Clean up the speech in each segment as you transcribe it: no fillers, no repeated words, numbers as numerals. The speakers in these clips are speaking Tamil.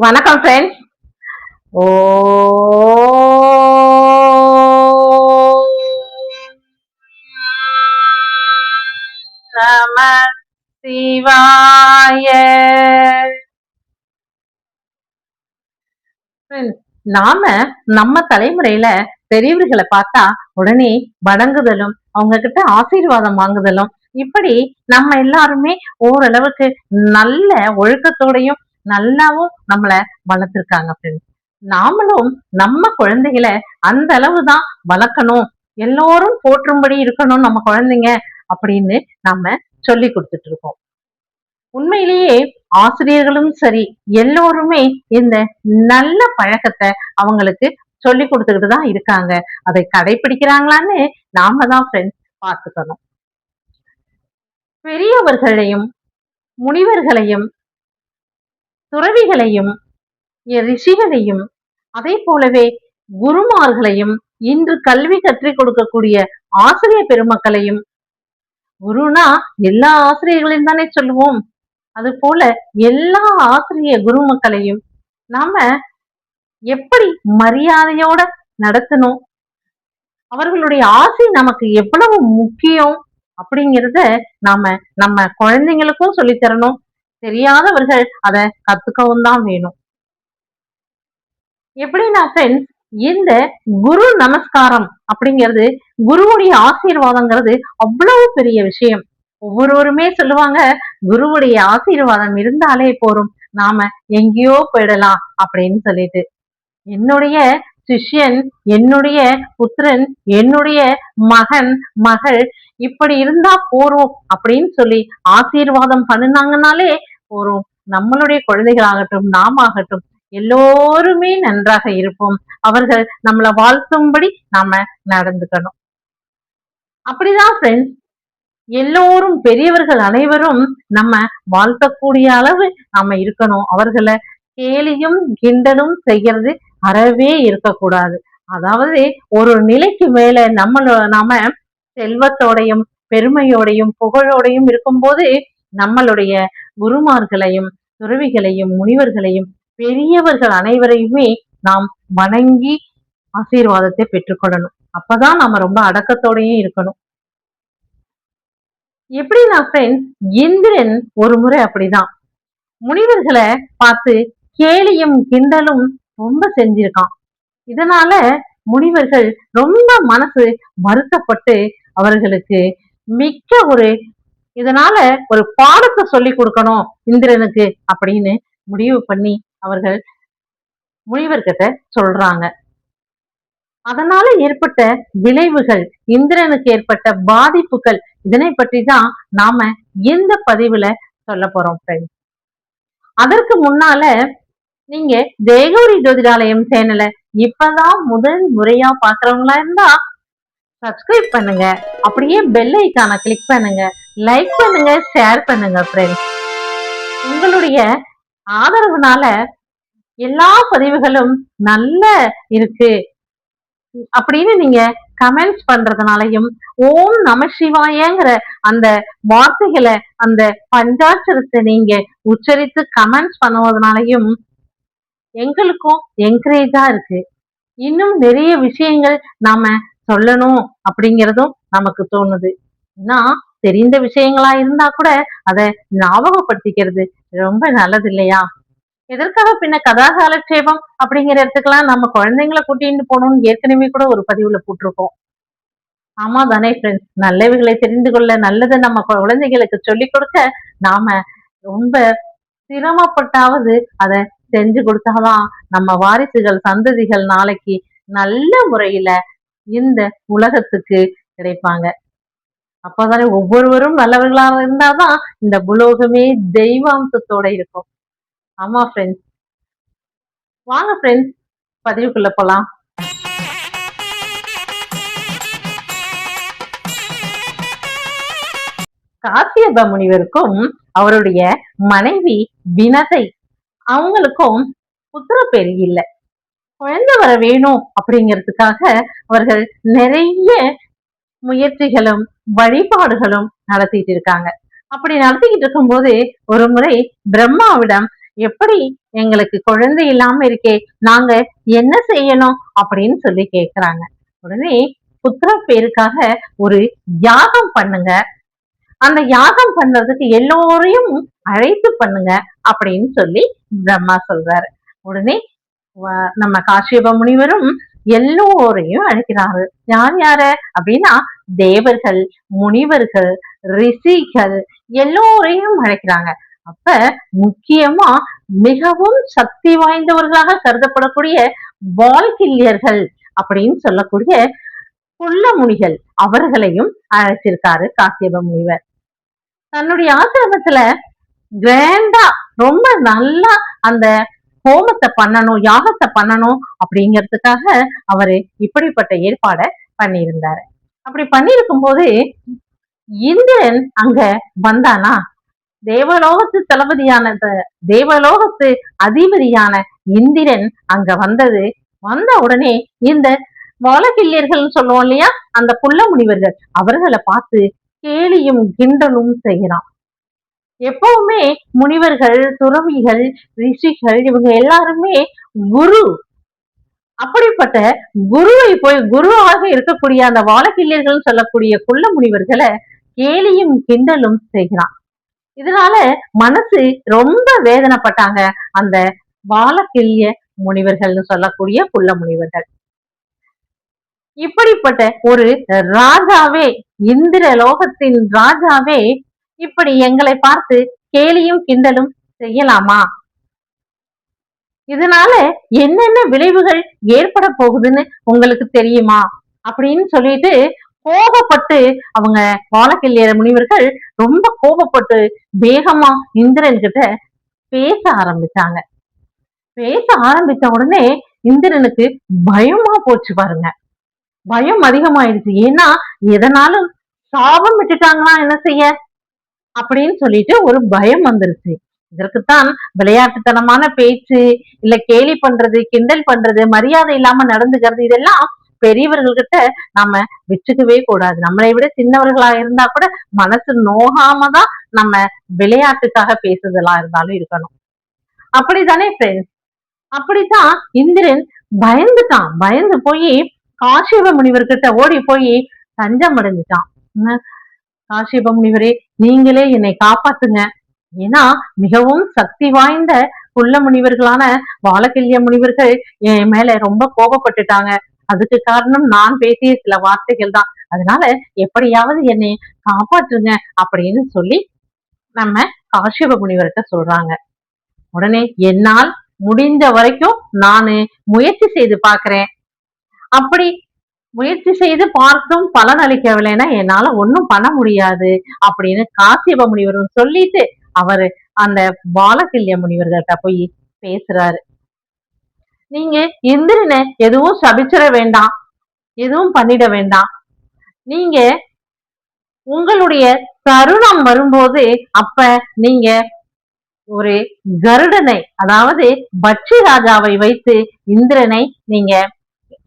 வணக்கம் ஃப்ரெண்ட்ஸ். ஓ நம சிவாய. நாம நம்ம தலைமுறையில பெரியவர்களை பார்த்தா உடனே வணங்குதலும் அவங்க கிட்ட ஆசீர்வாதம் வாங்குதலும், இப்படி நம்ம எல்லாருமே ஓரளவுக்கு நல்ல ஒழுக்கத்தோடையும் நல்லாவும் நம்மள வளர்த்திருக்காங்க ஃப்ரெண்ட்ஸ். நாமளும் நம்ம குழந்தைகளை அந்த அளவுதான் வளர்க்கணும், எல்லோரும் போற்றும்படி இருக்கணும் நம்ம குழந்தைங்க அப்படின்னு நம்ம சொல்லி கொடுத்துட்டு இருக்கோம். உண்மையிலேயே ஆசிரியர்களும் சரி, எல்லோருமே இந்த நல்ல பழக்கத்தை அவங்களுக்கு சொல்லி கொடுத்துக்கிட்டு தான் இருக்காங்க. அதை கடைபிடிக்கிறாங்களான்னு நாம தான் ஃப்ரெண்ட்ஸ் பார்த்துக்கணும். பெரியவர்களையும் முனிவர்களையும் துறவிகளையும் ரிஷிகளையும் அதே போலவே குருமார்களையும் இன்று கல்வி கற்றுக் கொடுக்கக்கூடிய ஆசிரியர் பெருமக்களையும், குருனா எல்லா ஆசிரியர்களையும் தானே சொல்லுவோம், அது போல எல்லா ஆசிரிய குருமக்களையும் நாம எப்படி மரியாதையோட நடத்தணும், அவர்களுடைய ஆசை நமக்கு எவ்வளவு முக்கியம் அப்படிங்கிறத நாம நம்ம குழந்தைங்களுக்கும் சொல்லித் தரணும். தெரியாதவர்கள் அதை கத்துக்கவும் தான் வேணும். எப்படின்னா ஃப்ரெண்ட்ஸ், இந்த குரு நமஸ்காரம் அப்படிங்கிறது, குருவுடைய ஆசீர்வாதங்கிறது அவ்வளவு பெரிய விஷயம். ஒவ்வொருவருமே சொல்லுவாங்க, குருவுடைய ஆசீர்வாதம் இருந்தாலே போரும், நாம எங்கேயோ போயிடலாம் அப்படின்னு சொல்லிட்டு. என்னுடைய சிஷ்யன், என்னுடைய புத்திரன், என்னுடைய மகன் மகள் இப்படி இருந்தா போறோம் அப்படின்னு சொல்லி ஆசீர்வாதம் பண்ணினாங்கனாலே போறோம். நம்மளுடைய குழந்தைகளாகட்டும், நாம ஆகட்டும், எல்லோருமே நன்றாக இருப்போம். அவர்கள் நம்மளை வாழ்த்தும்படி நாம நடந்துக்கணும். அப்படிதான் ஃப்ரெண்ட்ஸ், எல்லோரும் பெரியவர்கள் அனைவரும் நம்ம வாழ்த்தக்கூடிய அளவு நாம இருக்கணும். அவர்களை கேலியும் கிண்டலும் செய்யறது அறவே இருக்கக்கூடாது. அதாவது ஒரு நிலைக்கு மேல நாம செல்வத்தோடையும் பெருமையோடையும் புகழோடையும் இருக்கும்போது நம்மளுடைய குருமார்களையும் துறவிகளையும் முனிவர்களையும் பெரியவர்கள் அனைவரையுமே நாம் வணங்கி ஆசீர்வாதத்தை பெற்றுக்கொள்ளணும். அப்பதான் நாம ரொம்ப அடக்கத்தோடையும் இருக்கணும். எப்படின்னா ஃப்ரெண்ட்ஸ், இந்திரன் ஒரு முறை அப்படிதான் முனிவர்களை பார்த்து கேலியும் கிண்டலும் ரொம்ப செஞ்சிருக்கான். இதனால முனிவர்கள் ரொம்ப மனசு வருத்தப்பட்டு அவர்களுக்கு மிக்க இதனால ஒரு பாடத்தை சொல்லி கொடுக்கணும் இந்திரனுக்கு அப்படின்னு முடிவு பண்ணி அவர்கள் முனிவர்கிட்ட சொல்றாங்க. அதனால ஏற்பட்ட விளைவுகள், இந்திரனுக்கு ஏற்பட்ட பாதிப்புகள், இதனை பற்றி தான் நாம இந்த பதிவுல சொல்ல போறோம் ஃப்ரெண்ட்ஸ். அதற்கு முன்னால நீங்க ஜெயகௌரி ஜோதிடாலயம் சேனலை இப்பதான் முதல் முறையா பாக்குறவங்களா இருந்தா சப்ஸ்கிரைப் பண்ணுங்க, அப்படியே பெல் ஐகானை கிளிக் பண்ணுங்க, லைக் பண்ணுங்க, ஷேர் பண்ணுங்க ஃப்ரெண்ட்ஸ். உங்களுடைய ஆதரவுனால எல்லா பதிவுகளும் நல்ல இருக்கு அப்படின்னு நீங்க கமெண்ட்ஸ் பண்றதுனாலையும், ஓம் நம சிவாயங்கிற அந்த வார்த்தைகளை, அந்த பஞ்சாட்சரத்தை நீங்க உச்சரித்து கமெண்ட்ஸ் பண்ணுவதனாலையும் எங்களுக்கும் என்கரேஜா இருக்கு. இன்னும் நிறைய விஷயங்கள் நாம சொல்லணும் அப்படிங்கிறதும் நமக்கு தோணுது. நான் தெரிந்த விஷயங்களா இருந்தா கூட அதை ஞாபகப்படுத்திக்கிறது ரொம்ப நல்லது இல்லையா? எதற்காக பின்ன கதாகாலட்சேபம் அப்படிங்கிற இடத்துக்கெல்லாம் நம்ம குழந்தைங்களை கூட்டிட்டு போகணும்னு ஏற்கனவே கூட ஒரு பதிவுல போட்டிருக்கோம். ஆமா தானே ஃப்ரெண்ட்ஸ், நல்லவைகளை தெரிந்து கொள்ள, நல்லதை நம்ம குழந்தைகளுக்கு சொல்லிக் கொடுக்க நாம ரொம்ப சிரமப்பட்டாவது அதை செஞ்சு கொடுத்தாதான் நம்ம வாரிசுகள் சந்ததிகள் நாளைக்கு நல்ல முறையில இந்த உலகத்துக்கு கிடைப்பாங்க. அப்பதானே ஒவ்வொருவரும் நல்லவர்களாக இருந்தாதான் இந்த புலோகமே தெய்வாம்சத்தோட இருக்கும். ஆமா ஃப்ரெண்ட்ஸ், வாங்க ஃப்ரெண்ட்ஸ் பதிவுக்குள்ள போலாம். காசியப முனிவருக்கும் அவருடைய மனைவி வினதை அவங்களுக்கும் புத்திர பேர் இல்லை. குழந்தை வர வேணும் அப்படிங்கிறதுக்காக அவர்கள் நிறைய முயற்சிகளும் வழிபாடுகளும் நடத்திட்டு இருக்காங்க. அப்படி நடத்திக்கிட்டு இருக்கும் போது ஒரு முறை பிரம்மாவிடம் எப்படி எங்களுக்கு குழந்தை இல்லாம இருக்கே, நாங்க என்ன செய்யணும் அப்படின்னு சொல்லி கேக்குறாங்க. உடனே புத்திர பேருக்காக ஒரு யாகம் பண்ணுங்க, அந்த யாகம் பண்றதுக்கு எல்லோரையும் அழைத்து பண்ணுங்க அப்படின்னு சொல்லி பிரம்மா சொல்றாரு. உடனே நம்ம காஷ்யப முனிவரும் எல்லோரையும் அழைக்கிறாரு. யார் யார அப்படின்னா தேவர்கள், முனிவர்கள், ரிஷிகள் எல்லோரையும் அழைக்கிறாங்க. அப்ப முக்கியமா மிகவும் சக்தி வாய்ந்தவர்களாக கருதப்படக்கூடிய வால்கில்யர்கள் அப்படின்னு சொல்லக்கூடிய புல்ல முனிகள் அவர்களையும் அழைச்சிருக்காரு காசியப முனிவர். தன்னுடைய ஆசிரமத்துல கிராண்டா ரொம்ப நல்லா அந்த ஹோமத்தை பண்ணணும், யாகத்தை பண்ணணும் அப்படிங்கிறதுக்காக அவரு இப்படிப்பட்ட ஏற்பாடை பண்ணியிருந்தாரு. அப்படி பண்ணிருக்கும் போது இந்திரன் அங்க வந்தானா, தேவலோகத்து தளபதியான தேவலோகத்து அதிபதியான இந்திரன் அங்க வந்த உடனே இந்த வாழகில்யர்கள் சொல்லுவோம் இல்லையா, அந்த புல்ல முனிவர்கள் அவர்களை பார்த்து கேலியும் கிண்டலும் செய்யறான். எப்பவுமே முனிவர்கள், துறவிகள், ரிஷிகள் இவங்க எல்லாருமே குரு. அப்படிப்பட்ட குருவை போய் குருவாக இருக்கக்கூடிய அந்த வாழகில்யர்கள் சொல்லக்கூடிய புல்ல முனிவர்களை கேலியும் கிண்டலும் செய்கிறான். இதனால மனசு ரொம்ப வேதனைப்பட்டாங்க அந்த வாழகில்ய முனிவர்கள்னு சொல்லக்கூடிய புல்ல முனிவர்கள். இப்படிப்பட்ட ஒரு ராஜாவே, இந்திர லோகத்தின் ராஜாவே இப்படி எங்களை பார்த்து கேலியும் கிண்டலும் செய்யலாமா? இதனால என்னென்ன விளைவுகள் ஏற்பட போகுதுன்னு உங்களுக்கு தெரியுமா அப்படின்னு சொல்லிட்டு கோபப்பட்டு அவங்க வாழகில்ய முனிவர்கள் ரொம்ப கோபப்பட்டு வேகமா இந்திரன் கிட்ட பேச ஆரம்பிச்சாங்க. பேச ஆரம்பிச்ச உடனே இந்திரனுக்கு பயமா போச்சு பாருங்க. பயம் அதிகமாயிடுச்சு. ஏன்னா எதனாலும் சாபம் விட்டுட்டாங்கன்னா என்ன செய்ய அப்படின்னு சொல்லிட்டு ஒரு பயம் வந்துருச்சு. இதற்குத்தான் விளையாட்டுத்தனமான பேச்சு, இல்ல கேலி பண்றது, கிண்டல் பண்றது, மரியாதை இல்லாம நடந்துக்கிறது, இதெல்லாம் பெரியவர்கள்கிட்ட நாம வச்சுக்கவே கூடாது. நம்மளை விட சின்னவர்களா இருந்தா கூட மனசு நோகாம தான் நம்ம விளையாட்டுக்காக பேசுதலா இருந்தாலும் இருக்கணும். அப்படித்தானே ஃப்ரெண்ட்ஸ்? அப்படித்தான் இந்திரன் பயந்துட்டான். பயந்து போய் காஷ்யப முனிவர்கிட்ட ஓடி போய் தஞ்சம் அடைஞ்சிட்டான். காஷ்யப முனிவரே, நீங்களே என்னை காப்பாத்துங்க. ஏன்னா மிகவும் சக்தி வாய்ந்த புல்ல முனிவர்களான வாழகில்ய முனிவர்கள் என் மேல ரொம்ப கோபப்பட்டுட்டாங்க. அதுக்கு காரணம் நான் பேசிய சில வார்த்தைகள் தான். அதனால எப்படியாவது என்னை காப்பாற்றுங்க அப்படின்னு சொல்லி நம்ம காஷ்யப முனிவர்கிட்ட சொல்றாங்க. உடனே என்னால் முடிந்த வரைக்கும் நானு முயற்சி செய்து பாக்குறேன். அப்படி முயற்சி செய்து பார்த்தும் பலன் அளிக்கவில்லைன்னா என்னால ஒன்னும் பண்ண முடியாது அப்படின்னு காசியப முனிவரும் சொல்லிட்டு அவரு அந்த வாழகில்ய முனிவர்கிட்ட போய் பேசுறாரு. நீங்க இந்திரனை எதுவும் சபிச்சிட வேண்டாம், எதுவும் பண்ணிட வேண்டாம். நீங்க உங்களுடைய தருணம் வரும்போது அப்ப நீங்க ஒரு கருடனை, அதாவது பட்சி ராஜாவை வைத்து இந்திரனை நீங்க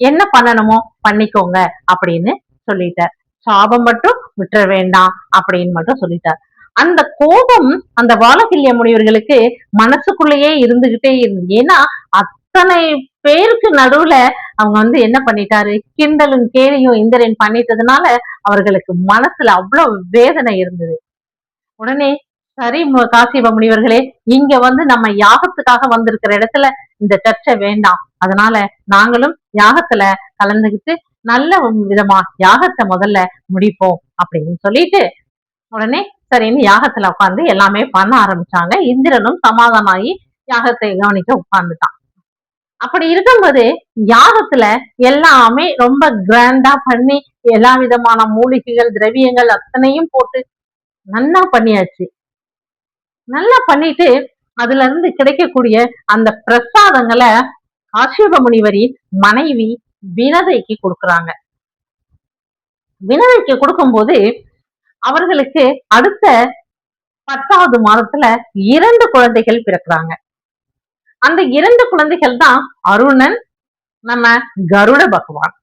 என்ன பண்ணணுமோ பண்ணிக்கோங்க அப்படின்னு சொல்லிட்டார். சாபம் மட்டும் விட்டுற வேண்டாம் அப்படின்னு மட்டும் சொல்லிட்டார். அந்த கோபம் அந்த வாழகில்ய முனிவர்களுக்கு மனசுக்குள்ளேயே இருந்துகிட்டே இருந்தது. ஏன்னா அத்தனை பேருக்கு நடுவுல அவங்க என்ன பண்ணிட்டாரு, கிண்டலும் கேலியும் இந்திரன் பண்ணிட்டதுனால அவர்களுக்கு மனசுல அவ்வளவு வேதனை இருந்தது. உடனே சரி காசியப முனிவர்களே, இங்க நம்ம யாகத்துக்காக வந்திருக்கிற இடத்துல இந்த சர்ச்சை வேண்டாம். அதனால நாங்களும் யாகத்துல கலந்துகிட்டு நல்ல விதமா யாகத்தை முதல்ல முடிப்போம் அப்படின்னு சொல்லிட்டு உடனே சரின்னு யாகத்துல உட்காந்து எல்லாமே பண்ண ஆரம்பிச்சாங்க. இந்திரனும் சமாதானமாகி யாகத்தை கவனிக்க உட்கார்ந்துட்டான். அப்படி இருக்கும்போது யாகத்துல எல்லாமே ரொம்ப கிராண்டா பண்ணி எல்லா விதமான மூலிகைகள், திரவியங்கள் அத்தனையும் போட்டு நல்லா பண்ணியாச்சு. நல்லா பண்ணிட்டு அதுல இருந்து கிடைக்கக்கூடிய அந்த பிரசாதங்களை காஷ்யப முனிவரின் மனைவி வினதைக்கு கொடுக்குறாங்க. வினதைக்கு கொடுக்கும்போது அவர்களுக்கு அடுத்த 10வது மாதத்துல 2 குழந்தைகள் பிறக்கிறாங்க. அந்த 2 குழந்தைகள் தான் அருணன், நம்ம கருட பகவான்.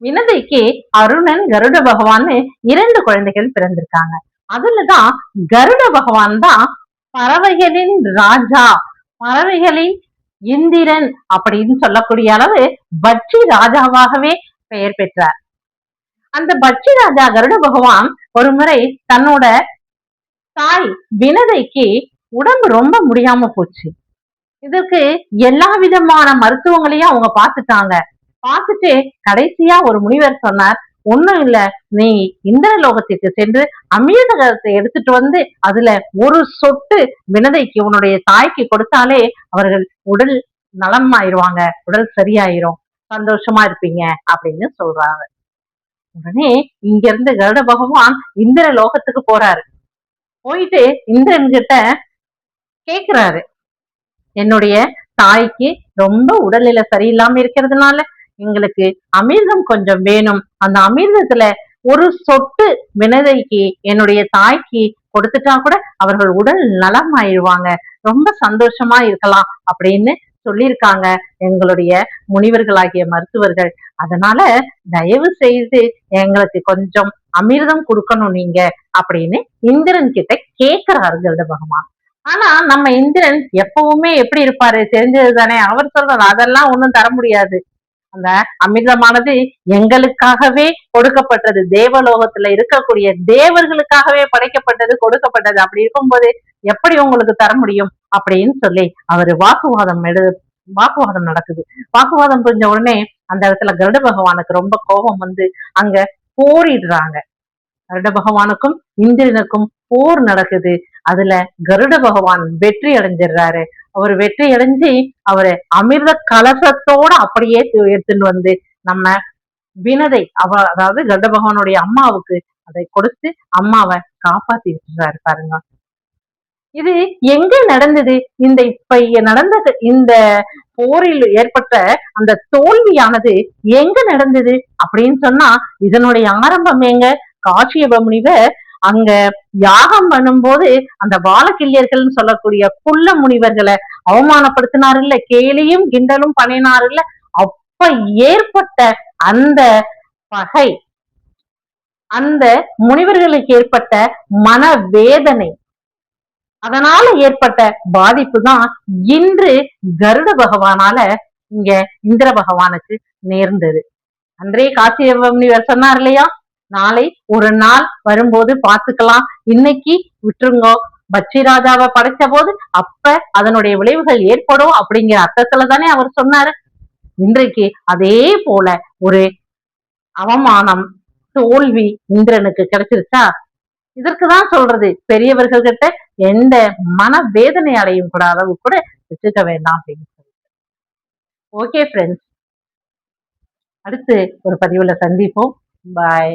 வினதைக்கு அருணன், கருட பகவான்னு 2 குழந்தைகள் பிறந்திருக்காங்க. அதுலதான் கருட பகவான் தான் பறவைகளின் ராஜா, பறவைகளின் இந்திரன் அப்படின்னு சொல்லக்கூடிய அளவு பட்சி ராஜாவாகவே பெயர் பெற்றார். அந்த பட்சி ராஜா கருட பகவான் ஒரு முறை தன்னோட தாய் வினதைக்கு உடம்பு ரொம்ப முடியாம போச்சு. இதற்கு எல்லா விதமான மருத்துவங்களையும் அவங்க பார்த்துட்டாங்க. பார்த்துட்டு கடைசியா ஒரு முனிவர் சொன்னார், ஒண்ணும் இல்ல, நீ இந்திரலோகத்திற்கு சென்று அமிர்தத்தை எடுத்துட்டு வந்து அதுல ஒரு சொட்டு வினதைக்கு உன்னுடைய தாய்க்கு கொடுத்தாலே அவர்கள் உடல் நலமாயிருவாங்க, உடல் சரியாயிரும், சந்தோஷமா இருப்பீங்க அப்படின்னு சொல்றாங்க. உடனே இங்க இருந்து கருட பகவான் இந்திர லோகத்துக்கு போறாரு. போயிட்டு இந்திரன் கிட்ட கேக்குறாரு, என்னுடைய தாய்க்கு ரொம்ப உடல்நிலை சரியில்லாம இருக்கிறதுனால எங்களுக்கு அமிர்தம் கொஞ்சம் வேணும். அந்த அமிர்தத்துல ஒரு சொட்டு வினதைக்கு என்னுடைய தாய்க்கு கொடுத்துட்டா கூட அவர்கள் உடல் நலம் ஆயிடுவாங்க, ரொம்ப சந்தோஷமா இருக்கலாம் அப்படின்னு சொல்லியிருக்காங்க எங்களுடைய முனிவர்களாகிய மருத்துவர்கள். அதனால தயவு செய்து எங்களுக்கு கொஞ்சம் அமிர்தம் கொடுக்கணும் நீங்க அப்படின்னு இந்திரன் கிட்ட கேக்குறாரு கருட பகவான். ஆனா நம்ம இந்திரன் எப்பவுமே எப்படி இருப்பாரு தெரிஞ்சது தானே. அவர் சொல்றாரு, அதெல்லாம் ஒண்ணும் தர முடியாது, அந்த அமிர்தமானது எங்களுக்காகவே கொடுக்கப்பட்டது, தேவலோகத்துல இருக்கக்கூடிய தேவர்களுக்காகவே படைக்கப்பட்டது, கொடுக்கப்பட்டது. அப்படி இருக்கும்போது எப்படி உங்களுக்கு தர முடியும் அப்படின்னு சொல்லி அவரு வாக்குவாதம் நடக்குது. வாக்குவாதம் புரிஞ்ச உடனே அந்த இடத்துல கருட பகவானுக்கு ரொம்ப கோபம் வந்து அங்க போரிடுறாங்க. கருட பகவானுக்கும் இந்திரனுக்கும் போர் நடக்குது. அதுல கருட பகவான் வெற்றி அடைஞ்சிடுறாரு. அவர் வெற்றி அடைஞ்சு அவரு அமிர்த கலசத்தோட அப்படியே எடுத்துன்னு வந்து நம்ம வினதை அதாவது கருட பகவானுடைய அம்மாவுக்கு அதை கொடுத்து அம்மாவை காப்பாத்தி விட்டுறாரு பாருங்க. இது எங்க நடந்தது? இந்த இப்ப நடந்த இந்த போரில் ஏற்பட்ட அந்த தோல்வியானது எங்க நடந்தது அப்படின்னு சொன்னா, இதனுடைய ஆரம்பம் எங்க? காசியப முனிவர் அங்க யாகம் பண்ணும்போது அந்த வாழக்கிள்ளியர்கள் சொல்லக்கூடிய குள்ள முனிவர்களை அவமானப்படுத்தினாரு இல்ல, கேலியும் கிண்டலும் பண்ணினாரு இல்ல, அப்ப ஏற்பட்ட அந்த பகை, அந்த முனிவர்களுக்கு ஏற்பட்ட மனவேதனை, அதனால ஏற்பட்ட பாதிப்பு தான் இன்று கருட பகவானால இங்க இந்திர பகவானுக்கு நேர்ந்தது. அன்றே காசியப முனிவர் சொன்னார் இல்லையா, நாளை ஒரு நாள் வரும்போது பாத்துக்கலாம், இன்னைக்கு விட்டுருங்கோ, பட்சி ராஜாவை படைச்ச போது அப்ப அதனுடைய விளைவுகள் ஏற்படும் அப்படிங்கிற அர்த்தத்துல தானே அவர் சொன்னாரு. இன்றைக்கு அதே போல ஒரு அவமானம், தோல்வி இந்திரனுக்கு கிடைச்சிருச்சா? இதற்குதான் சொல்றது, பெரியவர்கள் கிட்ட எந்த மன வேதனை அடையும் கூட அளவு கூட வச்சுக்க வேண்டாம் அப்படின்னு சொல்லி. ஓகே ஃப்ரெண்ட்ஸ், அடுத்து ஒரு பதிவுல சந்திப்போம். பாய்.